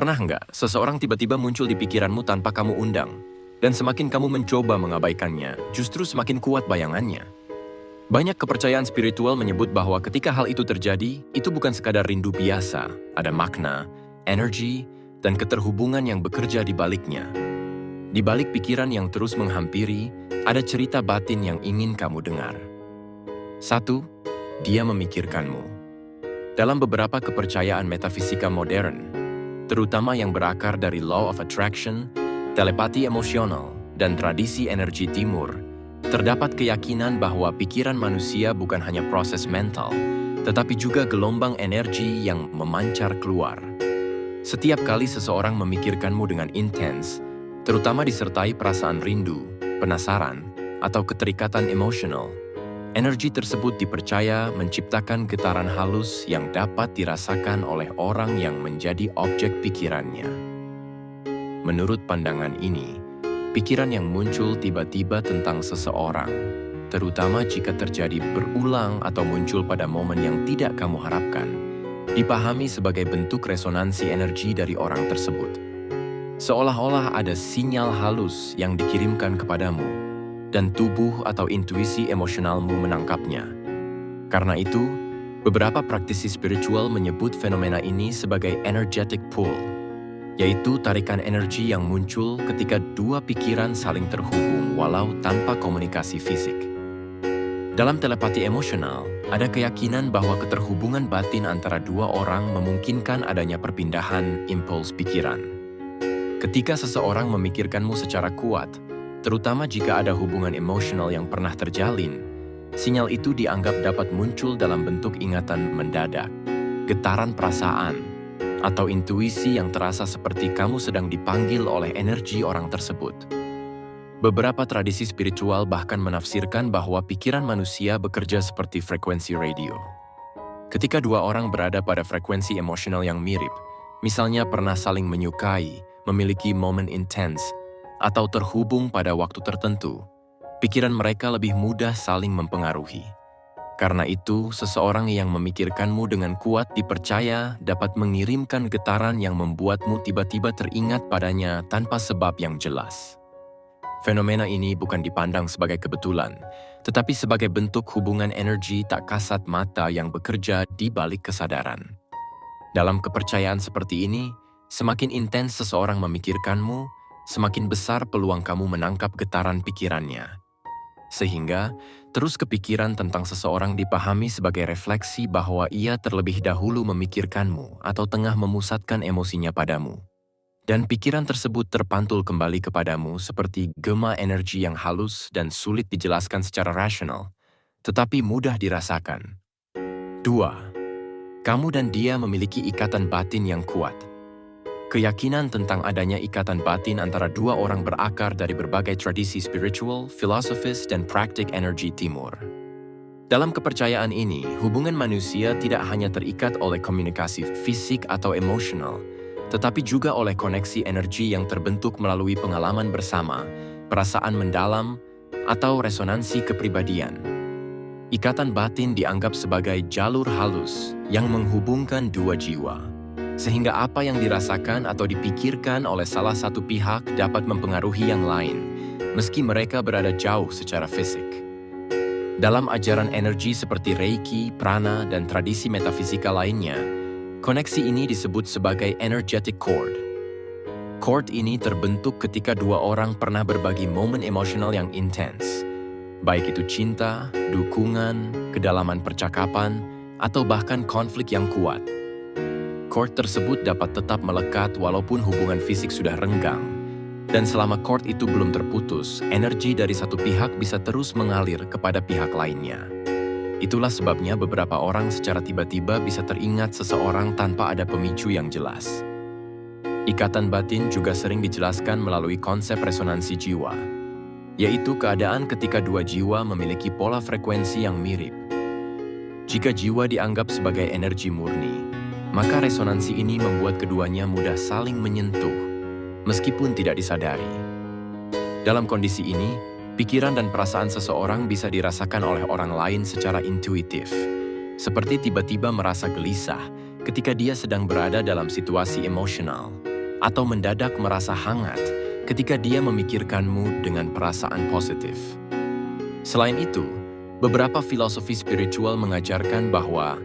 Pernah nggak seseorang tiba-tiba muncul di pikiranmu tanpa kamu undang? Dan semakin kamu mencoba mengabaikannya, justru semakin kuat bayangannya. Banyak kepercayaan spiritual menyebut bahwa ketika hal itu terjadi, itu bukan sekadar rindu biasa, ada makna, energi, dan keterhubungan yang bekerja di baliknya. Di balik pikiran yang terus menghampiri, ada cerita batin yang ingin kamu dengar. 1. Dia memikirkanmu. Dalam beberapa kepercayaan metafisika modern, terutama yang berakar dari Law of Attraction, telepati emosional, dan tradisi energi timur, terdapat keyakinan bahwa pikiran manusia bukan hanya proses mental, tetapi juga gelombang energi yang memancar keluar. Setiap kali seseorang memikirkanmu dengan intens, terutama disertai perasaan rindu, penasaran, atau keterikatan emosional, energi tersebut dipercaya menciptakan getaran halus yang dapat dirasakan oleh orang yang menjadi objek pikirannya. Menurut pandangan ini, pikiran yang muncul tiba-tiba tentang seseorang, terutama jika terjadi berulang atau muncul pada momen yang tidak kamu harapkan, dipahami sebagai bentuk resonansi energi dari orang tersebut. Seolah-olah ada sinyal halus yang dikirimkan kepadamu, dan tubuh atau intuisi emosionalmu menangkapnya. Karena itu, beberapa praktisi spiritual menyebut fenomena ini sebagai energetic pull, yaitu tarikan energi yang muncul ketika dua pikiran saling terhubung walau tanpa komunikasi fisik. Dalam telepati emosional, ada keyakinan bahwa keterhubungan batin antara dua orang memungkinkan adanya perpindahan impuls pikiran. Ketika seseorang memikirkanmu secara kuat, terutama jika ada hubungan emosional yang pernah terjalin, sinyal itu dianggap dapat muncul dalam bentuk ingatan mendadak, getaran perasaan, atau intuisi yang terasa seperti kamu sedang dipanggil oleh energi orang tersebut. Beberapa tradisi spiritual bahkan menafsirkan bahwa pikiran manusia bekerja seperti frekuensi radio. Ketika dua orang berada pada frekuensi emosional yang mirip, misalnya pernah saling menyukai, memiliki momen intens, atau terhubung pada waktu tertentu, pikiran mereka lebih mudah saling mempengaruhi. Karena itu, seseorang yang memikirkanmu dengan kuat dipercaya dapat mengirimkan getaran yang membuatmu tiba-tiba teringat padanya tanpa sebab yang jelas. Fenomena ini bukan dipandang sebagai kebetulan, tetapi sebagai bentuk hubungan energi tak kasat mata yang bekerja di balik kesadaran. Dalam kepercayaan seperti ini, semakin intens seseorang memikirkanmu, semakin besar peluang kamu menangkap getaran pikirannya. Sehingga, terus kepikiran tentang seseorang dipahami sebagai refleksi bahwa ia terlebih dahulu memikirkanmu atau tengah memusatkan emosinya padamu. Dan pikiran tersebut terpantul kembali kepadamu seperti gema energi yang halus dan sulit dijelaskan secara rasional, tetapi mudah dirasakan. 2. Kamu dan dia memiliki ikatan batin yang kuat. Keyakinan tentang adanya ikatan batin antara dua orang berakar dari berbagai tradisi spiritual, filosofis, dan praktik energi timur. Dalam kepercayaan ini, hubungan manusia tidak hanya terikat oleh komunikasi fisik atau emosional, tetapi juga oleh koneksi energi yang terbentuk melalui pengalaman bersama, perasaan mendalam, atau resonansi kepribadian. Ikatan batin dianggap sebagai jalur halus yang menghubungkan dua jiwa, sehingga apa yang dirasakan atau dipikirkan oleh salah satu pihak dapat mempengaruhi yang lain, meski mereka berada jauh secara fisik. Dalam ajaran energi seperti Reiki, Prana, dan tradisi metafisika lainnya, koneksi ini disebut sebagai energetic cord. Cord ini terbentuk ketika dua orang pernah berbagi momen emosional yang intens, baik itu cinta, dukungan, kedalaman percakapan, atau bahkan konflik yang kuat. Cord tersebut dapat tetap melekat walaupun hubungan fisik sudah renggang. Dan selama cord itu belum terputus, energi dari satu pihak bisa terus mengalir kepada pihak lainnya. Itulah sebabnya beberapa orang secara tiba-tiba bisa teringat seseorang tanpa ada pemicu yang jelas. Ikatan batin juga sering dijelaskan melalui konsep resonansi jiwa, yaitu keadaan ketika dua jiwa memiliki pola frekuensi yang mirip. Jika jiwa dianggap sebagai energi murni, maka resonansi ini membuat keduanya mudah saling menyentuh, meskipun tidak disadari. Dalam kondisi ini, pikiran dan perasaan seseorang bisa dirasakan oleh orang lain secara intuitif, seperti tiba-tiba merasa gelisah ketika dia sedang berada dalam situasi emosional, atau mendadak merasa hangat ketika dia memikirkanmu dengan perasaan positif. Selain itu, beberapa filosofi spiritual mengajarkan bahwa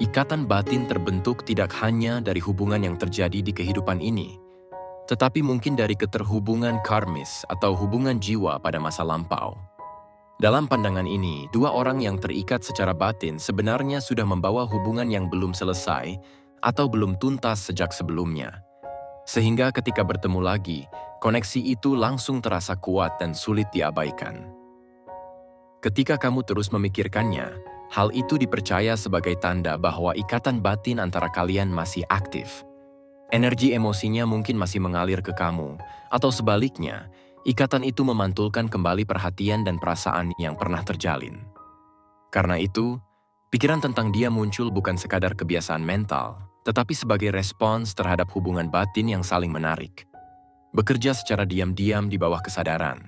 ikatan batin terbentuk tidak hanya dari hubungan yang terjadi di kehidupan ini, tetapi mungkin dari keterhubungan karmis atau hubungan jiwa pada masa lampau. Dalam pandangan ini, dua orang yang terikat secara batin sebenarnya sudah membawa hubungan yang belum selesai atau belum tuntas sejak sebelumnya. Sehingga ketika bertemu lagi, koneksi itu langsung terasa kuat dan sulit diabaikan. Ketika kamu terus memikirkannya, hal itu dipercaya sebagai tanda bahwa ikatan batin antara kalian masih aktif. Energi emosinya mungkin masih mengalir ke kamu, atau sebaliknya, ikatan itu memantulkan kembali perhatian dan perasaan yang pernah terjalin. Karena itu, pikiran tentang dia muncul bukan sekadar kebiasaan mental, tetapi sebagai respons terhadap hubungan batin yang saling menarik. Bekerja secara diam-diam di bawah kesadaran,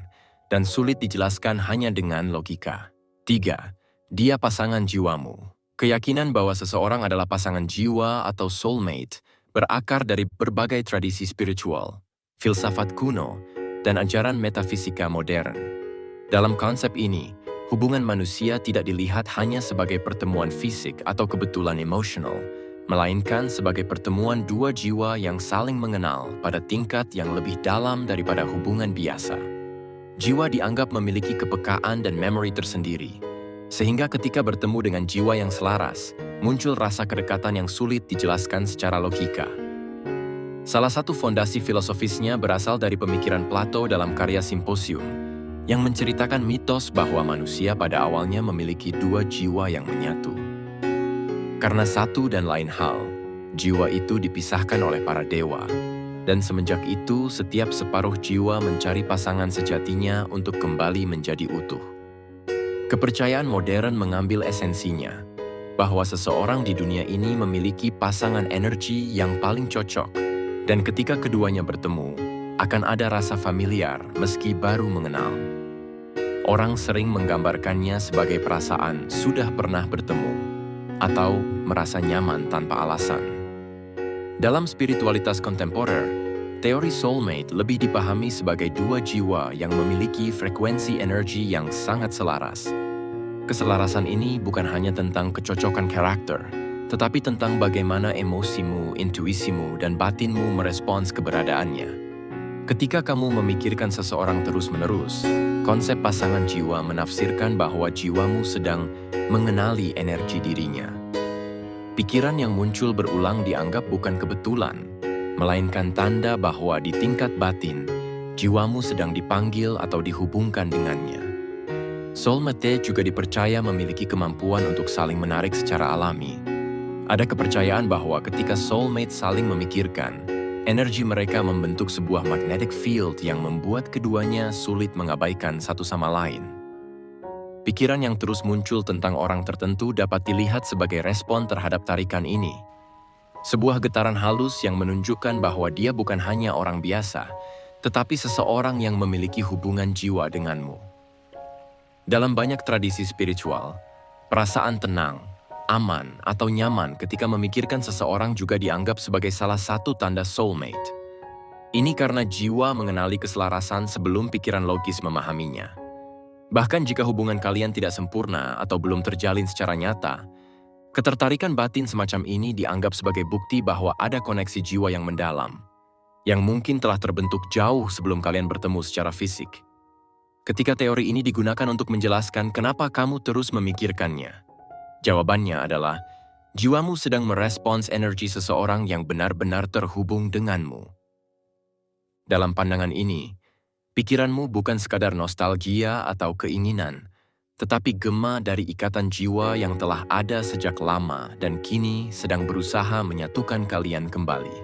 dan sulit dijelaskan hanya dengan logika. 3. Dia pasangan jiwamu. Keyakinan bahwa seseorang adalah pasangan jiwa atau soulmate berakar dari berbagai tradisi spiritual, filsafat kuno, dan ajaran metafisika modern. Dalam konsep ini, hubungan manusia tidak dilihat hanya sebagai pertemuan fisik atau kebetulan emosional, melainkan sebagai pertemuan dua jiwa yang saling mengenal pada tingkat yang lebih dalam daripada hubungan biasa. Jiwa dianggap memiliki kepekaan dan memori tersendiri, sehingga ketika bertemu dengan jiwa yang selaras, muncul rasa kedekatan yang sulit dijelaskan secara logika. Salah satu fondasi filosofisnya berasal dari pemikiran Plato dalam karya Simposium, yang menceritakan mitos bahwa manusia pada awalnya memiliki dua jiwa yang menyatu. Karena satu dan lain hal, jiwa itu dipisahkan oleh para dewa, dan semenjak itu setiap separuh jiwa mencari pasangan sejatinya untuk kembali menjadi utuh. Kepercayaan modern mengambil esensinya, bahwa seseorang di dunia ini memiliki pasangan energi yang paling cocok, dan ketika keduanya bertemu, akan ada rasa familiar meski baru mengenal. Orang sering menggambarkannya sebagai perasaan sudah pernah bertemu, atau merasa nyaman tanpa alasan. Dalam spiritualitas kontemporer, teori soulmate lebih dipahami sebagai dua jiwa yang memiliki frekuensi energi yang sangat selaras. Keselarasan ini bukan hanya tentang kecocokan karakter, tetapi tentang bagaimana emosimu, intuisimu, dan batinmu merespons keberadaannya. Ketika kamu memikirkan seseorang terus-menerus, konsep pasangan jiwa menafsirkan bahwa jiwamu sedang mengenali energi dirinya. Pikiran yang muncul berulang dianggap bukan kebetulan, melainkan tanda bahwa di tingkat batin, jiwamu sedang dipanggil atau dihubungkan dengannya. Soulmate juga dipercaya memiliki kemampuan untuk saling menarik secara alami. Ada kepercayaan bahwa ketika soulmate saling memikirkan, energi mereka membentuk sebuah magnetic field yang membuat keduanya sulit mengabaikan satu sama lain. Pikiran yang terus muncul tentang orang tertentu dapat dilihat sebagai respon terhadap tarikan ini. Sebuah getaran halus yang menunjukkan bahwa dia bukan hanya orang biasa, tetapi seseorang yang memiliki hubungan jiwa denganmu. Dalam banyak tradisi spiritual, perasaan tenang, aman, atau nyaman ketika memikirkan seseorang juga dianggap sebagai salah satu tanda soulmate. Ini karena jiwa mengenali keselarasan sebelum pikiran logis memahaminya. Bahkan jika hubungan kalian tidak sempurna atau belum terjalin secara nyata, ketertarikan batin semacam ini dianggap sebagai bukti bahwa ada koneksi jiwa yang mendalam, yang mungkin telah terbentuk jauh sebelum kalian bertemu secara fisik. Ketika teori ini digunakan untuk menjelaskan kenapa kamu terus memikirkannya, jawabannya adalah, jiwamu sedang merespons energi seseorang yang benar-benar terhubung denganmu. Dalam pandangan ini, pikiranmu bukan sekadar nostalgia atau keinginan, tetapi gema dari ikatan jiwa yang telah ada sejak lama dan kini sedang berusaha menyatukan kalian kembali.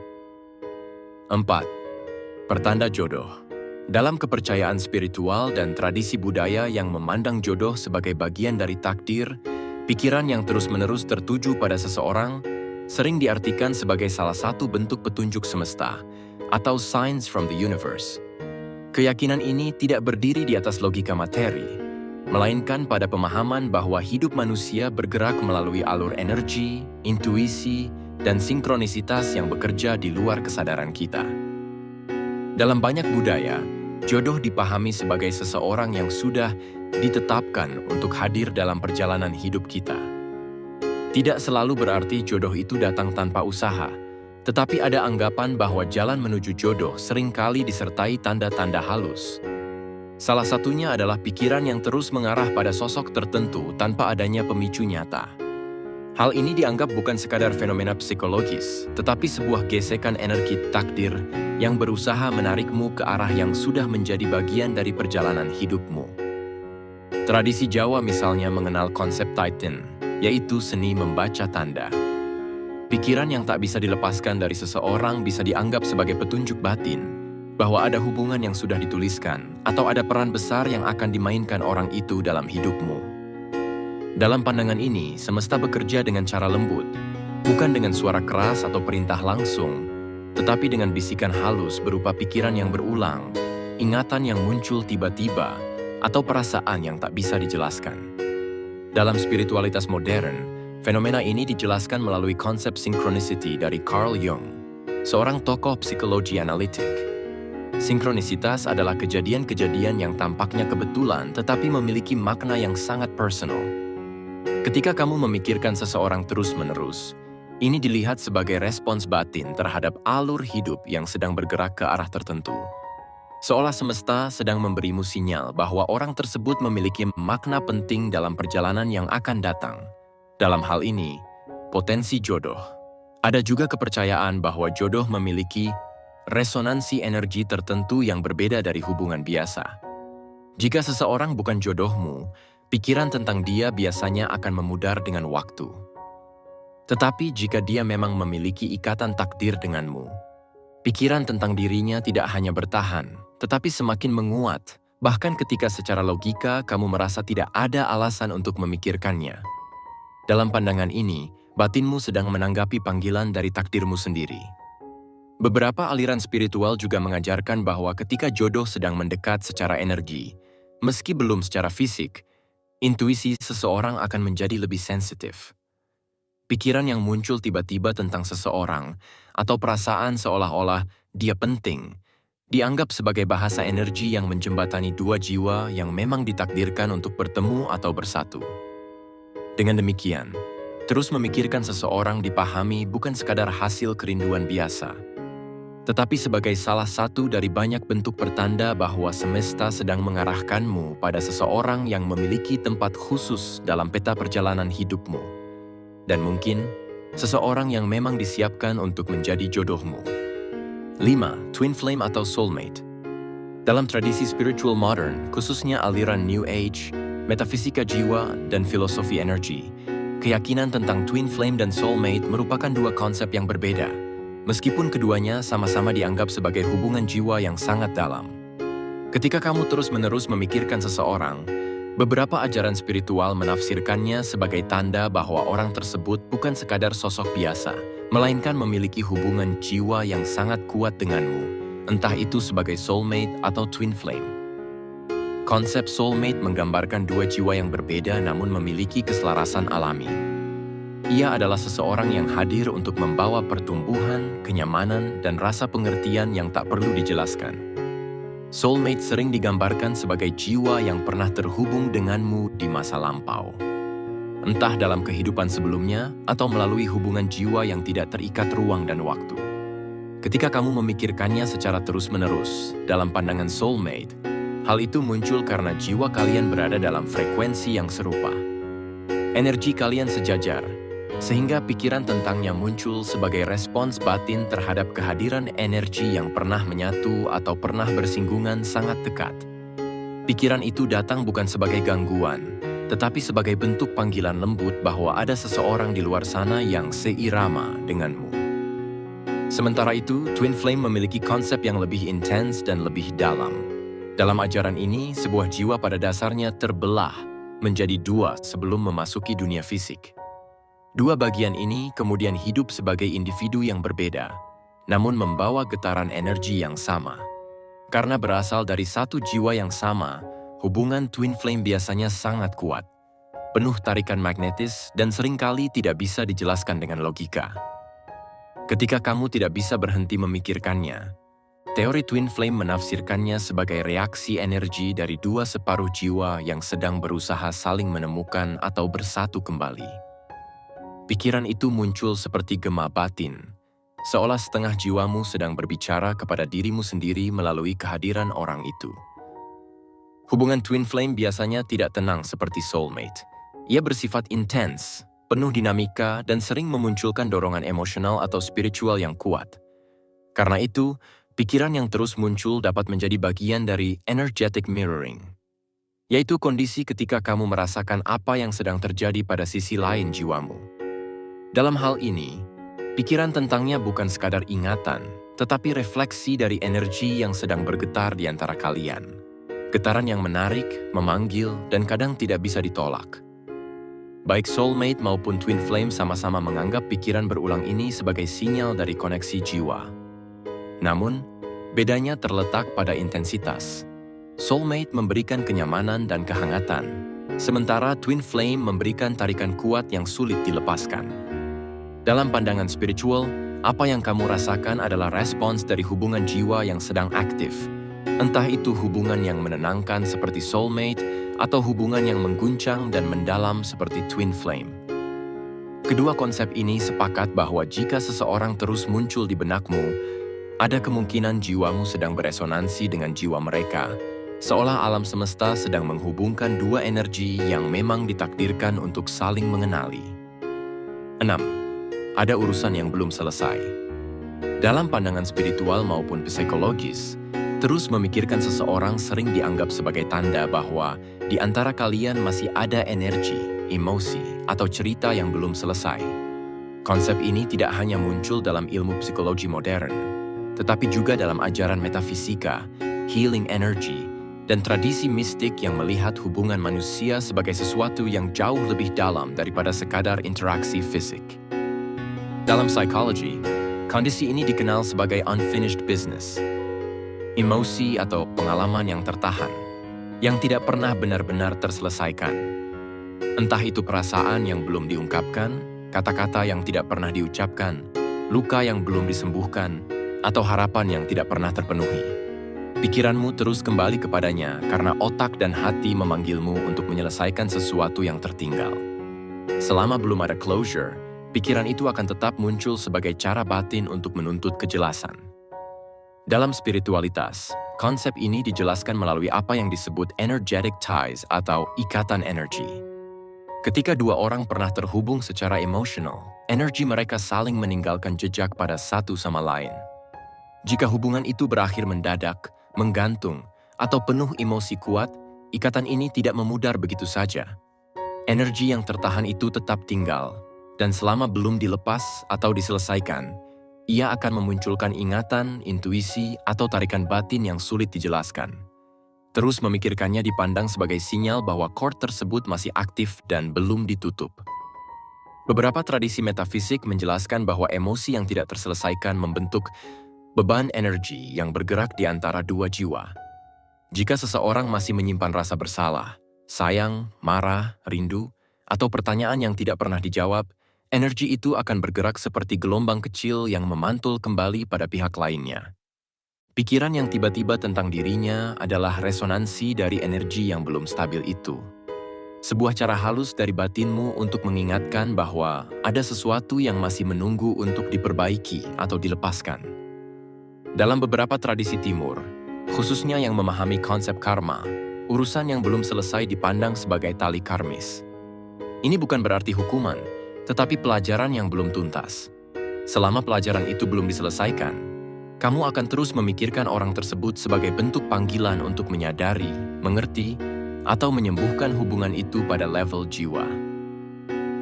4. Pertanda jodoh. Dalam kepercayaan spiritual dan tradisi budaya yang memandang jodoh sebagai bagian dari takdir, pikiran yang terus-menerus tertuju pada seseorang sering diartikan sebagai salah satu bentuk petunjuk semesta atau signs from the universe. Keyakinan ini tidak berdiri di atas logika materi, melainkan pada pemahaman bahwa hidup manusia bergerak melalui alur energi, intuisi, dan sinkronisitas yang bekerja di luar kesadaran kita. Dalam banyak budaya, jodoh dipahami sebagai seseorang yang sudah ditetapkan untuk hadir dalam perjalanan hidup kita. Tidak selalu berarti jodoh itu datang tanpa usaha, tetapi ada anggapan bahwa jalan menuju jodoh seringkali disertai tanda-tanda halus. Salah satunya adalah pikiran yang terus mengarah pada sosok tertentu tanpa adanya pemicu nyata. Hal ini dianggap bukan sekadar fenomena psikologis, tetapi sebuah gesekan energi takdir yang berusaha menarikmu ke arah yang sudah menjadi bagian dari perjalanan hidupmu. Tradisi Jawa misalnya mengenal konsep Titan, yaitu seni membaca tanda. Pikiran yang tak bisa dilepaskan dari seseorang bisa dianggap sebagai petunjuk batin, bahwa ada hubungan yang sudah dituliskan atau ada peran besar yang akan dimainkan orang itu dalam hidupmu. Dalam pandangan ini, semesta bekerja dengan cara lembut, bukan dengan suara keras atau perintah langsung, tetapi dengan bisikan halus berupa pikiran yang berulang, ingatan yang muncul tiba-tiba, atau perasaan yang tak bisa dijelaskan. Dalam spiritualitas modern, fenomena ini dijelaskan melalui konsep synchronicity dari Carl Jung, seorang tokoh psikologi analitik. Sinkronisitas adalah kejadian-kejadian yang tampaknya kebetulan tetapi memiliki makna yang sangat personal. Ketika kamu memikirkan seseorang terus-menerus, ini dilihat sebagai respons batin terhadap alur hidup yang sedang bergerak ke arah tertentu. Seolah semesta sedang memberimu sinyal bahwa orang tersebut memiliki makna penting dalam perjalanan yang akan datang. Dalam hal ini, potensi jodoh. Ada juga kepercayaan bahwa jodoh memiliki resonansi energi tertentu yang berbeda dari hubungan biasa. Jika seseorang bukan jodohmu, pikiran tentang dia biasanya akan memudar dengan waktu. Tetapi jika dia memang memiliki ikatan takdir denganmu, pikiran tentang dirinya tidak hanya bertahan, tetapi semakin menguat, bahkan ketika secara logika kamu merasa tidak ada alasan untuk memikirkannya. Dalam pandangan ini, batinmu sedang menanggapi panggilan dari takdirmu sendiri. Beberapa aliran spiritual juga mengajarkan bahwa ketika jodoh sedang mendekat secara energi, meski belum secara fisik, intuisi seseorang akan menjadi lebih sensitif. Pikiran yang muncul tiba-tiba tentang seseorang atau perasaan seolah-olah dia penting, dianggap sebagai bahasa energi yang menjembatani dua jiwa yang memang ditakdirkan untuk bertemu atau bersatu. Dengan demikian, terus memikirkan seseorang dipahami bukan sekadar hasil kerinduan biasa, tetapi sebagai salah satu dari banyak bentuk pertanda bahwa semesta sedang mengarahkanmu pada seseorang yang memiliki tempat khusus dalam peta perjalanan hidupmu. Dan mungkin, seseorang yang memang disiapkan untuk menjadi jodohmu. 5. Twin Flame atau Soulmate. Dalam tradisi spiritual modern, khususnya aliran New Age, metafisika jiwa, dan filosofi energi, keyakinan tentang Twin Flame dan Soulmate merupakan dua konsep yang berbeda, meskipun keduanya sama-sama dianggap sebagai hubungan jiwa yang sangat dalam. Ketika kamu terus-menerus memikirkan seseorang, beberapa ajaran spiritual menafsirkannya sebagai tanda bahwa orang tersebut bukan sekadar sosok biasa, melainkan memiliki hubungan jiwa yang sangat kuat denganmu, entah itu sebagai soulmate atau twin flame. Konsep soulmate menggambarkan dua jiwa yang berbeda namun memiliki keselarasan alami. Ia adalah seseorang yang hadir untuk membawa pertumbuhan, kenyamanan, dan rasa pengertian yang tak perlu dijelaskan. Soulmate sering digambarkan sebagai jiwa yang pernah terhubung denganmu di masa lampau. Entah dalam kehidupan sebelumnya atau melalui hubungan jiwa yang tidak terikat ruang dan waktu. Ketika kamu memikirkannya secara terus-menerus dalam pandangan soulmate, hal itu muncul karena jiwa kalian berada dalam frekuensi yang serupa. Energi kalian sejajar, sehingga pikiran tentangnya muncul sebagai respons batin terhadap kehadiran energi yang pernah menyatu atau pernah bersinggungan sangat dekat. Pikiran itu datang bukan sebagai gangguan, tetapi sebagai bentuk panggilan lembut bahwa ada seseorang di luar sana yang seirama denganmu. Sementara itu, Twin Flame memiliki konsep yang lebih intens dan lebih dalam. Dalam ajaran ini, sebuah jiwa pada dasarnya terbelah menjadi dua sebelum memasuki dunia fisik. Dua bagian ini kemudian hidup sebagai individu yang berbeda, namun membawa getaran energi yang sama. Karena berasal dari satu jiwa yang sama, hubungan Twin Flame biasanya sangat kuat, penuh tarikan magnetis dan seringkali tidak bisa dijelaskan dengan logika. Ketika kamu tidak bisa berhenti memikirkannya, Teori Twin Flame menafsirkannya sebagai reaksi energi dari dua separuh jiwa yang sedang berusaha saling menemukan atau bersatu kembali. Pikiran itu muncul seperti gema batin, seolah setengah jiwamu sedang berbicara kepada dirimu sendiri melalui kehadiran orang itu. Hubungan Twin Flame biasanya tidak tenang seperti soulmate. Ia bersifat intens, penuh dinamika, dan sering memunculkan dorongan emosional atau spiritual yang kuat. Karena itu, pikiran yang terus muncul dapat menjadi bagian dari energetic mirroring, yaitu kondisi ketika kamu merasakan apa yang sedang terjadi pada sisi lain jiwamu. Dalam hal ini, pikiran tentangnya bukan sekadar ingatan, tetapi refleksi dari energi yang sedang bergetar di antara kalian. Getaran yang menarik, memanggil, dan kadang tidak bisa ditolak. Baik soulmate maupun twin flame sama-sama menganggap pikiran berulang ini sebagai sinyal dari koneksi jiwa. Namun, bedanya terletak pada intensitas. Soulmate memberikan kenyamanan dan kehangatan, sementara twin flame memberikan tarikan kuat yang sulit dilepaskan. Dalam pandangan spiritual, apa yang kamu rasakan adalah respons dari hubungan jiwa yang sedang aktif. Entah itu hubungan yang menenangkan seperti soulmate, atau hubungan yang mengguncang dan mendalam seperti twin flame. Kedua konsep ini sepakat bahwa jika seseorang terus muncul di benakmu, ada kemungkinan jiwamu sedang beresonansi dengan jiwa mereka, seolah alam semesta sedang menghubungkan dua energi yang memang ditakdirkan untuk saling mengenali. 6. Ada urusan yang belum selesai. Dalam pandangan spiritual maupun psikologis, terus memikirkan seseorang sering dianggap sebagai tanda bahwa di antara kalian masih ada energi, emosi, atau cerita yang belum selesai. Konsep ini tidak hanya muncul dalam ilmu psikologi modern, tetapi juga dalam ajaran metafisika, healing energy, dan tradisi mistik yang melihat hubungan manusia sebagai sesuatu yang jauh lebih dalam daripada sekadar interaksi fisik. Dalam psikologi, kondisi ini dikenal sebagai unfinished business. Emosi atau pengalaman yang tertahan, yang tidak pernah benar-benar terselesaikan. Entah itu perasaan yang belum diungkapkan, kata-kata yang tidak pernah diucapkan, luka yang belum disembuhkan, atau harapan yang tidak pernah terpenuhi. Pikiranmu terus kembali kepadanya karena otak dan hati memanggilmu untuk menyelesaikan sesuatu yang tertinggal. Selama belum ada closure, pikiran itu akan tetap muncul sebagai cara batin untuk menuntut kejelasan. Dalam spiritualitas, konsep ini dijelaskan melalui apa yang disebut energetic ties atau ikatan energi. Ketika dua orang pernah terhubung secara emosional, energi mereka saling meninggalkan jejak pada satu sama lain. Jika hubungan itu berakhir mendadak, menggantung, atau penuh emosi kuat, ikatan ini tidak memudar begitu saja. Energi yang tertahan itu tetap tinggal, dan selama belum dilepas atau diselesaikan, ia akan memunculkan ingatan, intuisi, atau tarikan batin yang sulit dijelaskan. Terus memikirkannya dipandang sebagai sinyal bahwa chord tersebut masih aktif dan belum ditutup. Beberapa tradisi metafisik menjelaskan bahwa emosi yang tidak terselesaikan membentuk beban energi yang bergerak di antara dua jiwa. Jika seseorang masih menyimpan rasa bersalah, sayang, marah, rindu, atau pertanyaan yang tidak pernah dijawab, energi itu akan bergerak seperti gelombang kecil yang memantul kembali pada pihak lainnya. Pikiran yang tiba-tiba tentang dirinya adalah resonansi dari energi yang belum stabil itu. Sebuah cara halus dari batinmu untuk mengingatkan bahwa ada sesuatu yang masih menunggu untuk diperbaiki atau dilepaskan. Dalam beberapa tradisi timur, khususnya yang memahami konsep karma, urusan yang belum selesai dipandang sebagai tali karmis. Ini bukan berarti hukuman, tetapi pelajaran yang belum tuntas. Selama pelajaran itu belum diselesaikan, kamu akan terus memikirkan orang tersebut sebagai bentuk panggilan untuk menyadari, mengerti, atau menyembuhkan hubungan itu pada level jiwa.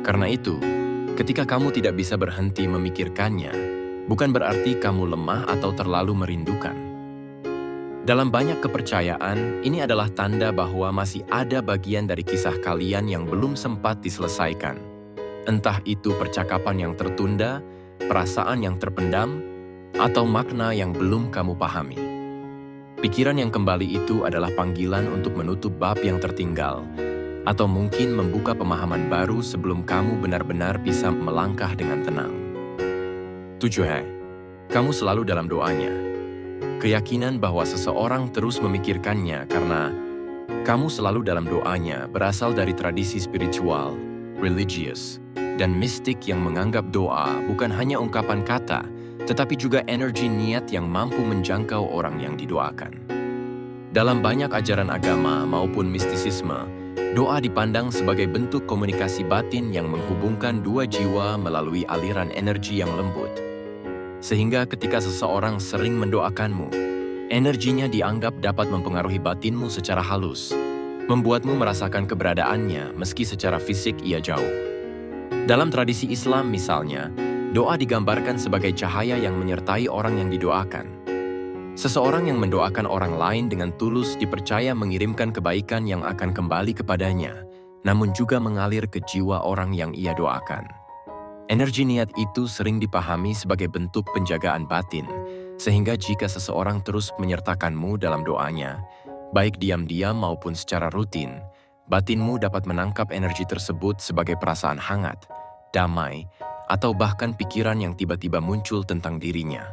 Karena itu, ketika kamu tidak bisa berhenti memikirkannya, bukan berarti kamu lemah atau terlalu merindukan. Dalam banyak kepercayaan, ini adalah tanda bahwa masih ada bagian dari kisah kalian yang belum sempat diselesaikan. Entah itu percakapan yang tertunda, perasaan yang terpendam, atau makna yang belum kamu pahami. Pikiran yang kembali itu adalah panggilan untuk menutup bab yang tertinggal, atau mungkin membuka pemahaman baru sebelum kamu benar-benar bisa melangkah dengan tenang. 7. Kamu selalu dalam doanya. Keyakinan bahwa seseorang terus memikirkannya karena kamu selalu dalam doanya berasal dari tradisi spiritual, religius, dan mistik yang menganggap doa bukan hanya ungkapan kata, tetapi juga energi niat yang mampu menjangkau orang yang didoakan. Dalam banyak ajaran agama maupun mistisisme, doa dipandang sebagai bentuk komunikasi batin yang menghubungkan dua jiwa melalui aliran energi yang lembut. Sehingga ketika seseorang sering mendoakanmu, energinya dianggap dapat mempengaruhi batinmu secara halus, membuatmu merasakan keberadaannya meski secara fisik ia jauh. Dalam tradisi Islam misalnya, doa digambarkan sebagai cahaya yang menyertai orang yang didoakan. Seseorang yang mendoakan orang lain dengan tulus dipercaya mengirimkan kebaikan yang akan kembali kepadanya, namun juga mengalir ke jiwa orang yang ia doakan. Energi niat itu sering dipahami sebagai bentuk penjagaan batin, sehingga jika seseorang terus menyertakanmu dalam doanya, baik diam-diam maupun secara rutin, batinmu dapat menangkap energi tersebut sebagai perasaan hangat, damai, atau bahkan pikiran yang tiba-tiba muncul tentang dirinya.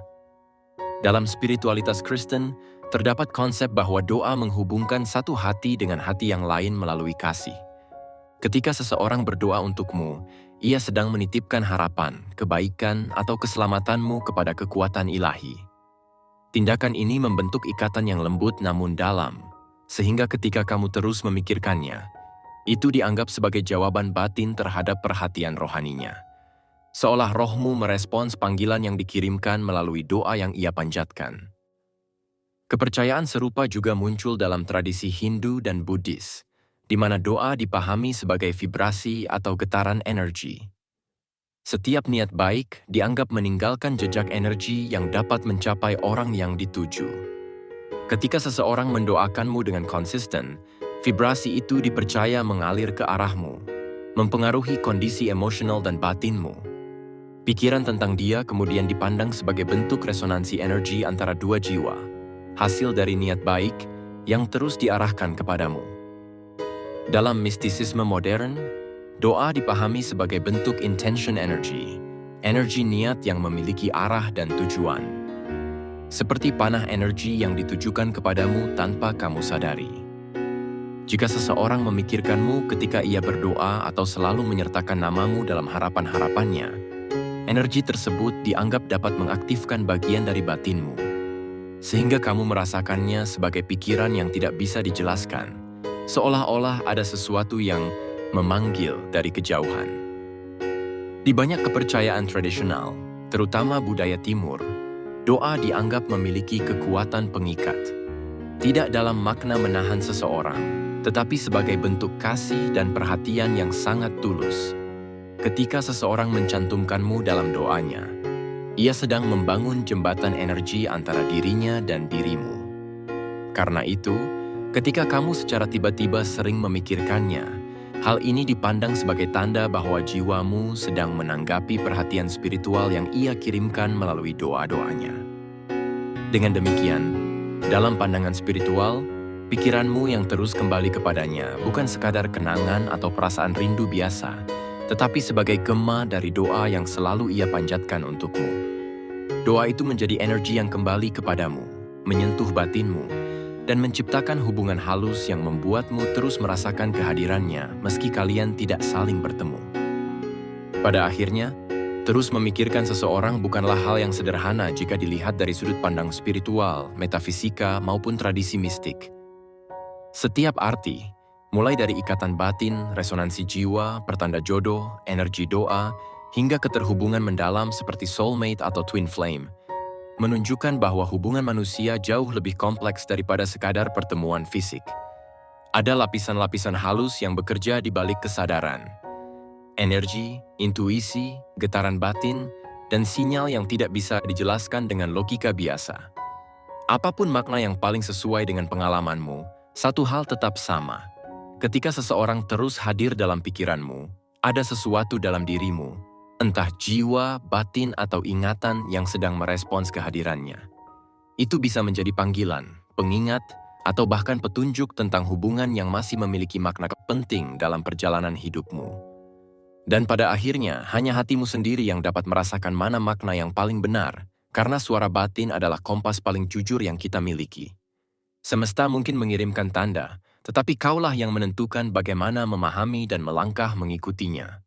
Dalam spiritualitas Kristen, terdapat konsep bahwa doa menghubungkan satu hati dengan hati yang lain melalui kasih. Ketika seseorang berdoa untukmu, ia sedang menitipkan harapan, kebaikan, atau keselamatanmu kepada kekuatan ilahi. Tindakan ini membentuk ikatan yang lembut namun dalam, sehingga ketika kamu terus memikirkannya, itu dianggap sebagai jawaban batin terhadap perhatian rohaninya. Seolah rohmu merespons panggilan yang dikirimkan melalui doa yang ia panjatkan. Kepercayaan serupa juga muncul dalam tradisi Hindu dan Buddhis, di mana doa dipahami sebagai vibrasi atau getaran energi. Setiap niat baik dianggap meninggalkan jejak energi yang dapat mencapai orang yang dituju. Ketika seseorang mendoakanmu dengan konsisten, vibrasi itu dipercaya mengalir ke arahmu, mempengaruhi kondisi emosional dan batinmu. Pikiran tentang dia kemudian dipandang sebagai bentuk resonansi energi antara dua jiwa, hasil dari niat baik yang terus diarahkan kepadamu. Dalam mistisisme modern, doa dipahami sebagai bentuk intention energy, energi niat yang memiliki arah dan tujuan. Seperti panah energi yang ditujukan kepadamu tanpa kamu sadari. Jika seseorang memikirkanmu ketika ia berdoa atau selalu menyertakan namamu dalam harapan-harapannya, energi tersebut dianggap dapat mengaktifkan bagian dari batinmu, sehingga kamu merasakannya sebagai pikiran yang tidak bisa dijelaskan, seolah-olah ada sesuatu yang memanggil dari kejauhan. Di banyak kepercayaan tradisional, terutama budaya Timur, doa dianggap memiliki kekuatan pengikat. Tidak dalam makna menahan seseorang, tetapi sebagai bentuk kasih dan perhatian yang sangat tulus. Ketika seseorang mencantumkanmu dalam doanya, ia sedang membangun jembatan energi antara dirinya dan dirimu. Karena itu, ketika kamu secara tiba-tiba sering memikirkannya, hal ini dipandang sebagai tanda bahwa jiwamu sedang menanggapi perhatian spiritual yang ia kirimkan melalui doa-doanya. Dengan demikian, dalam pandangan spiritual, pikiranmu yang terus kembali kepadanya bukan sekadar kenangan atau perasaan rindu biasa, tetapi sebagai gema dari doa yang selalu ia panjatkan untukmu. Doa itu menjadi energi yang kembali kepadamu, menyentuh batinmu, dan menciptakan hubungan halus yang membuatmu terus merasakan kehadirannya meski kalian tidak saling bertemu. Pada akhirnya, terus memikirkan seseorang bukanlah hal yang sederhana jika dilihat dari sudut pandang spiritual, metafisika, maupun tradisi mistik. Setiap arti, mulai dari ikatan batin, resonansi jiwa, pertanda jodoh, energi doa, hingga keterhubungan mendalam seperti soulmate atau twin flame, menunjukkan bahwa hubungan manusia jauh lebih kompleks daripada sekadar pertemuan fisik. Ada lapisan-lapisan halus yang bekerja di balik kesadaran. Energi, intuisi, getaran batin, dan sinyal yang tidak bisa dijelaskan dengan logika biasa. Apapun makna yang paling sesuai dengan pengalamanmu, satu hal tetap sama. Ketika seseorang terus hadir dalam pikiranmu, ada sesuatu dalam dirimu, entah jiwa, batin, atau ingatan yang sedang merespons kehadirannya. Itu bisa menjadi panggilan, pengingat, atau bahkan petunjuk tentang hubungan yang masih memiliki makna penting dalam perjalanan hidupmu. Dan pada akhirnya, hanya hatimu sendiri yang dapat merasakan mana makna yang paling benar, Karena suara batin adalah kompas paling jujur yang kita miliki. Semesta mungkin mengirimkan tanda, tetapi kaulah yang menentukan bagaimana memahami dan melangkah mengikutinya.